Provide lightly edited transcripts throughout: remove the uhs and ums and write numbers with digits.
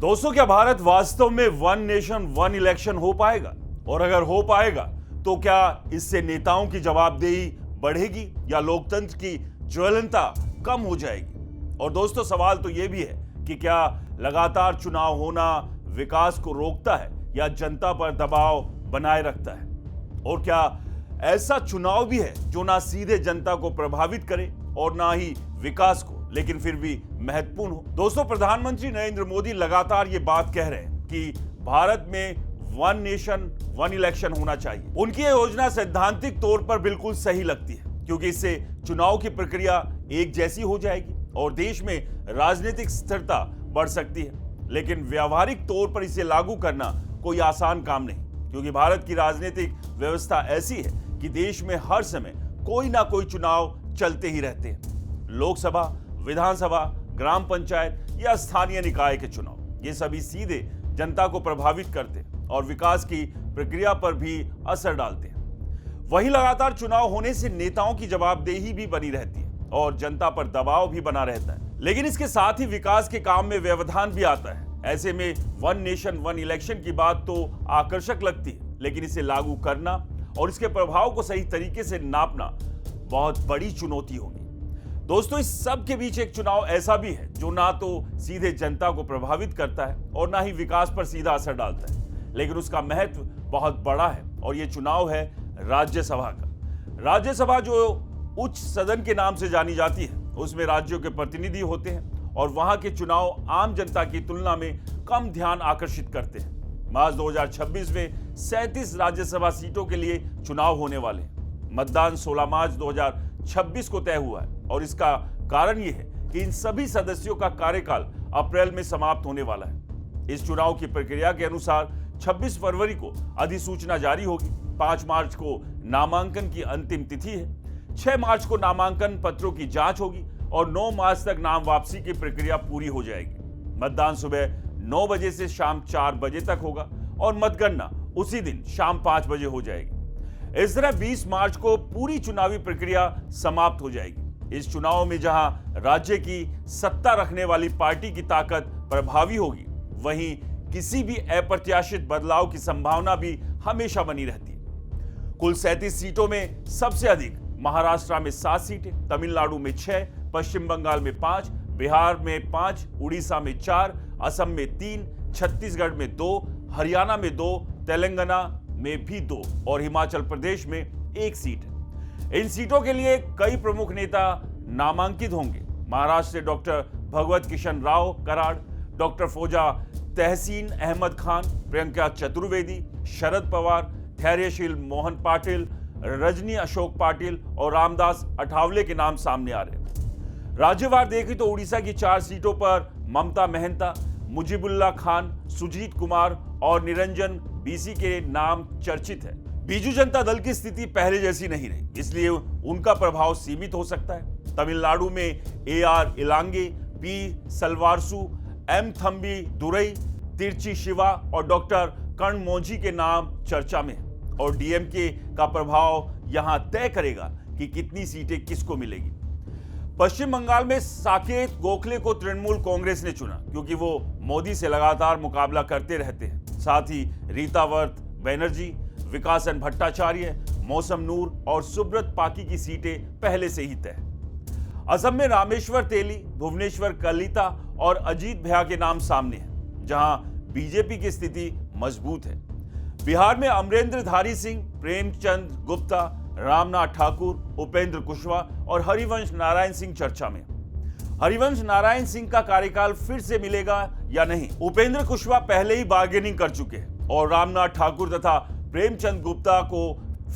दोस्तों, क्या भारत वास्तव में वन नेशन वन इलेक्शन हो पाएगा? और अगर हो पाएगा तो क्या इससे नेताओं की जवाबदेही बढ़ेगी या लोकतंत्र की ज्वलंतता कम हो जाएगी? और दोस्तों, सवाल तो यह भी है कि क्या लगातार चुनाव होना विकास को रोकता है या जनता पर दबाव बनाए रखता है? और क्या ऐसा चुनाव भी है जो ना सीधे जनता को प्रभावित करे और ना ही विकास को, लेकिन फिर भी महत्वपूर्ण हो? दोस्तों, प्रधानमंत्री नरेंद्र मोदी लगातार ये बात कह रहे हैं कि भारत में वन नेशन वन इलेक्शन होना चाहिए। उनकी ये योजना सैद्धांतिक तौर पर बिल्कुल सही लगती है, क्योंकि इससे चुनाव की प्रक्रिया एक जैसी हो जाएगी और देश में राजनीतिक स्थिरता बढ़ सकती है। लेकिन व्यावहारिक तौर पर इसे लागू करना कोई आसान काम नहीं, क्योंकि भारत की राजनीतिक व्यवस्था ऐसी है कि देश में हर समय कोई ना कोई चुनाव चलते ही रहते हैं। लोकसभा, विधानसभा, ग्राम पंचायत या स्थानीय निकाय के चुनाव, ये सभी सीधे जनता को प्रभावित करते हैं और विकास की प्रक्रिया पर भी असर डालते हैं। वहीं लगातार चुनाव होने से नेताओं की जवाबदेही भी बनी रहती है और जनता पर दबाव भी बना रहता है। लेकिन इसके साथ ही विकास के काम में व्यवधान भी आता है। ऐसे में वन नेशन वन इलेक्शन की बात तो आकर्षक लगती है, लेकिन इसे लागू करना और इसके प्रभाव को सही तरीके से नापना बहुत बड़ी चुनौती होगी। दोस्तों, इस सब के बीच एक चुनाव ऐसा भी है जो ना तो सीधे जनता को प्रभावित करता है और ना ही विकास पर सीधा असर डालता है, लेकिन उसका महत्व बहुत बड़ा है और ये चुनाव है राज्यसभा का। राज्यसभा जो उच्च सदन के नाम से जानी जाती है, उसमें राज्यों के प्रतिनिधि होते हैं और वहां के चुनाव आम जनता की तुलना में कम ध्यान आकर्षित करते हैं। मार्च 2026 में 37 राज्यसभा सीटों के लिए चुनाव होने वाले हैं। मतदान 16 मार्च 2026 को तय हुआ है और इसका कारण यह है कि इन सभी सदस्यों का कार्यकाल अप्रैल में समाप्त होने वाला है। इस चुनाव की प्रक्रिया के अनुसार 26 फरवरी को अधिसूचना जारी होगी, 5 मार्च को नामांकन की अंतिम तिथि है, 6 मार्च को नामांकन पत्रों की जांच होगी और 9 मार्च तक नाम वापसी की प्रक्रिया पूरी हो जाएगी। मतदान सुबह 9 बजे से शाम 4 बजे तक होगा और मतगणना उसी दिन शाम 5 बजे हो जाएगी। इस तरह 20 मार्च को पूरी चुनावी प्रक्रिया समाप्त हो जाएगी। इस चुनाव में जहां राज्य की सत्ता रखने वाली पार्टी की ताकत प्रभावी होगी, वहीं किसी भी अप्रत्याशित बदलाव की संभावना भी हमेशा बनी रहती है। कुल 37 सीटों में सबसे अधिक महाराष्ट्र में 7 सीटें, तमिलनाडु में 6, पश्चिम बंगाल में 5, बिहार में 5, उड़ीसा में 4, असम में 3, छत्तीसगढ़ में 2, हरियाणा में 2, तेलंगाना में भी 2 और हिमाचल प्रदेश में 1 सीट है। इन सीटों के लिए कई प्रमुख नेता नामांकित होंगे। महाराष्ट्र से डॉक्टर भगवत किशन राव कराड़, डॉक्टर फौजा तहसीन अहमद खान, प्रियंका चतुर्वेदी, शरद पवार, धैर्यशील मोहन पाटिल, रजनी अशोक पाटिल और रामदास अठावले के नाम सामने आ रहे हैं। राज्यवार देखें तो उड़ीसा की 4 सीटों पर ममता मेहता, मुजीबुल्लाह खान, सुजीत कुमार और निरंजन बीसी के नाम चर्चित है। बीजू जनता दल की स्थिति पहले जैसी नहीं रही, इसलिए उनका प्रभाव सीमित हो सकता है। तमिलनाडु में AR इलांगे, P सलवारसु, M Thumby Durai, तिरची Shiva और डॉक्टर कर्ण मोजी के नाम चर्चा में है और DMK का प्रभाव यहां तय करेगा कि कितनी सीटें किसको मिलेगी। पश्चिम बंगाल में साकेत गोखले को तृणमूल कांग्रेस ने चुना, क्योंकि वो मोदी से लगातार मुकाबला करते रहते हैं। साथ ही रीतावर्त बैनर्जी, विकासन भट्टाचार्य, मौसम नूर और सुब्रत पाकी की सीटें पहले से ही तय। असम में रामेश्वर तेली, भुवनेश्वर कलिता और अजीत भैया के नाम सामने हैं, जहां बीजेपी की स्थिति मजबूत है। बिहार में अमरेंद्रधारी सिंह, प्रेमचंद गुप्ता, रामनाथ ठाकुर, उपेंद्र कुशवाहा और हरिवंश नारायण सिंह चर्चा में। हरिवंश नारायण सिंह का कार्यकाल फिर से मिलेगा या नहीं? उपेंद्र कुशवाहा पहले ही बार्गेनिंग कर चुके हैं और रामनाथ ठाकुर तथा प्रेमचंद गुप्ता को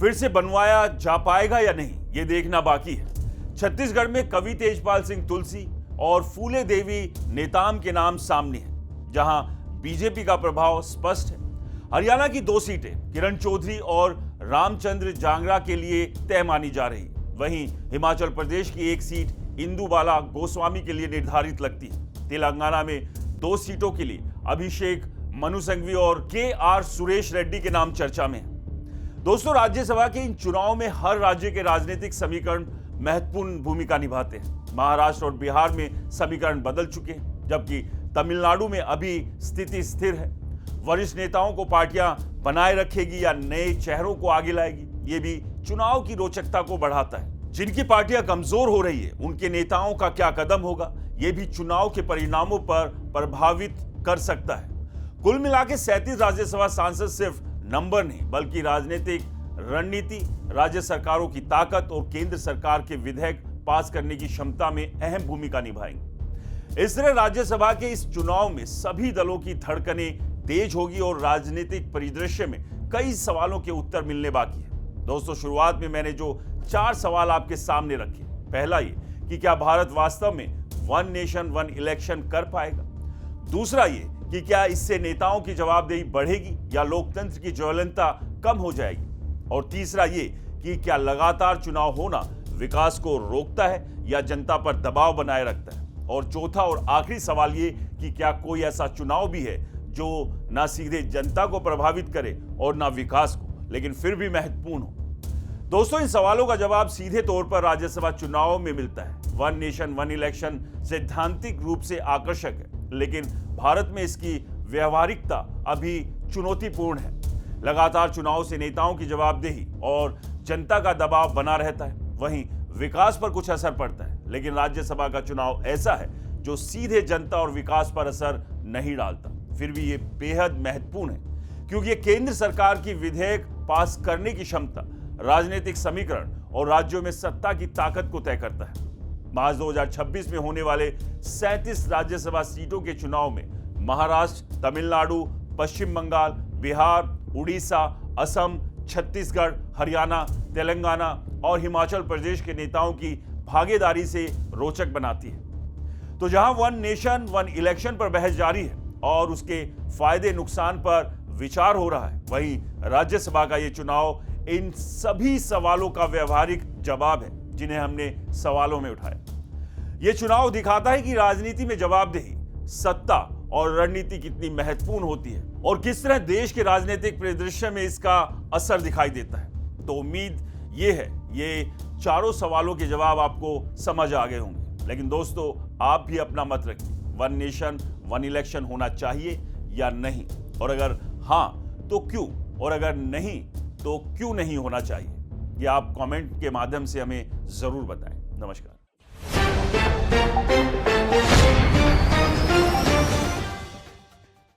फिर से बनवाया जा पाएगा या नहीं, ये देखना बाकी है। छत्तीसगढ़ में कवि तेजपाल सिंह तुलसी और फूले देवी नेताम के नाम सामने हैं, जहां बीजेपी का प्रभाव स्पष्ट है। हरियाणा की 2 सीटें किरण चौधरी और रामचंद्र जांगरा के लिए तय मानी जा रही। वहीं हिमाचल प्रदेश की 1 सीट इंदुबाला गोस्वामी के लिए निर्धारित लगती है। तेलंगाना में 2 सीटों के लिए अभिषेक मनु संघवी और KR सुरेश रेड्डी के नाम चर्चा में है। दोस्तों, राज्यसभा के इन चुनाव में हर राज्य के राजनीतिक समीकरण महत्वपूर्ण भूमिका निभाते हैं। महाराष्ट्र और बिहार में समीकरण बदल चुके हैं, जबकि तमिलनाडु में अभी स्थिति स्थिर है? वरिष्ठ नेताओं को पार्टियां बनाए रखेगी या नए चेहरों को आगे लाएगी? ये भी चुनाव की रोचकता को बढ़ाता है। जिनकी पार्टियां कमजोर हो रही है उनके नेताओं का क्या कदम होगा, यह भी चुनाव के परिणामों पर प्रभावित कर सकता है। कुल मिला के 37 राज्यसभा सांसद सिर्फ नंबर नहीं बल्कि राजनीतिक रणनीति, राज्य सरकारों की ताकत और केंद्र सरकार के विधेयक पास करने की क्षमता में अहम भूमिका निभाएंगे। इस तरह राज्यसभा के इस चुनाव में सभी दलों की धड़कनें तेज होगी और राजनीतिक परिदृश्य में कई सवालों के उत्तर मिलने बाकी है। दोस्तों, शुरुआत में मैंने जो 4 सवाल आपके सामने रखे, पहला ये कि क्या भारत वास्तव में वन नेशन वन इलेक्शन कर पाएगा? दूसरा ये कि क्या इससे नेताओं की जवाबदेही बढ़ेगी या लोकतंत्र की ज्वलंतता कम हो जाएगी? और तीसरा ये कि क्या लगातार चुनाव होना विकास को रोकता है या जनता पर दबाव बनाए रखता है? और चौथा और आखिरी सवाल ये कि क्या कोई ऐसा चुनाव भी है जो ना सीधे जनता को प्रभावित करे और ना विकास को, लेकिन फिर भी महत्वपूर्ण हो? दोस्तों, इन सवालों का जवाब सीधे तौर पर राज्यसभा चुनाव में मिलता है। वन नेशन वन इलेक्शन सैद्धांतिक रूप से आकर्षक है, लेकिन भारत में इसकी व्यवहारिकता अभी चुनौतीपूर्ण है। लगातार चुनाव से नेताओं की जवाबदेही और जनता का दबाव बना रहता है, वहीं विकास पर कुछ असर पड़ता है। लेकिन राज्यसभा का चुनाव ऐसा है जो सीधे जनता और विकास पर असर नहीं डालता। फिर भी ये बेहद महत्वपूर्ण है क्योंकि ये केंद्र सरकार की विधेयक पास करने की क्षमता, राजनीतिक समीकरण और राज्यों में सत्ता की ताकत को तय करता है। मार्च 2026 में होने वाले 37 राज्यसभा सीटों के चुनाव में महाराष्ट्र, तमिलनाडु, पश्चिम बंगाल, बिहार, उड़ीसा, असम, छत्तीसगढ़, हरियाणा, तेलंगाना और हिमाचल प्रदेश के नेताओं की भागीदारी से रोचक बनाती है। तो जहां वन नेशन वन इलेक्शन पर बहस जारी है और उसके फायदे नुकसान पर विचार हो रहा है, वहीं राज्यसभा का यह चुनाव इन सभी सवालों का व्यवहारिक जवाब है जिन्हें हमने सवालों में उठाया। यह चुनाव दिखाता है कि राजनीति में जवाबदेही, सत्ता और रणनीति कितनी महत्वपूर्ण होती है और किस तरह देश के राजनीतिक परिदृश्य में इसका असर दिखाई देता है। तो उम्मीद ये है ये चारों सवालों के जवाब आपको समझ आ गए होंगे। लेकिन दोस्तों, आप भी अपना मत रखिए, वन नेशन वन इलेक्शन होना चाहिए या नहीं, और अगर हां तो क्यों, और अगर नहीं तो क्यों नहीं होना चाहिए, ये आप कमेंट के माध्यम से हमें जरूर बताएं। नमस्कार।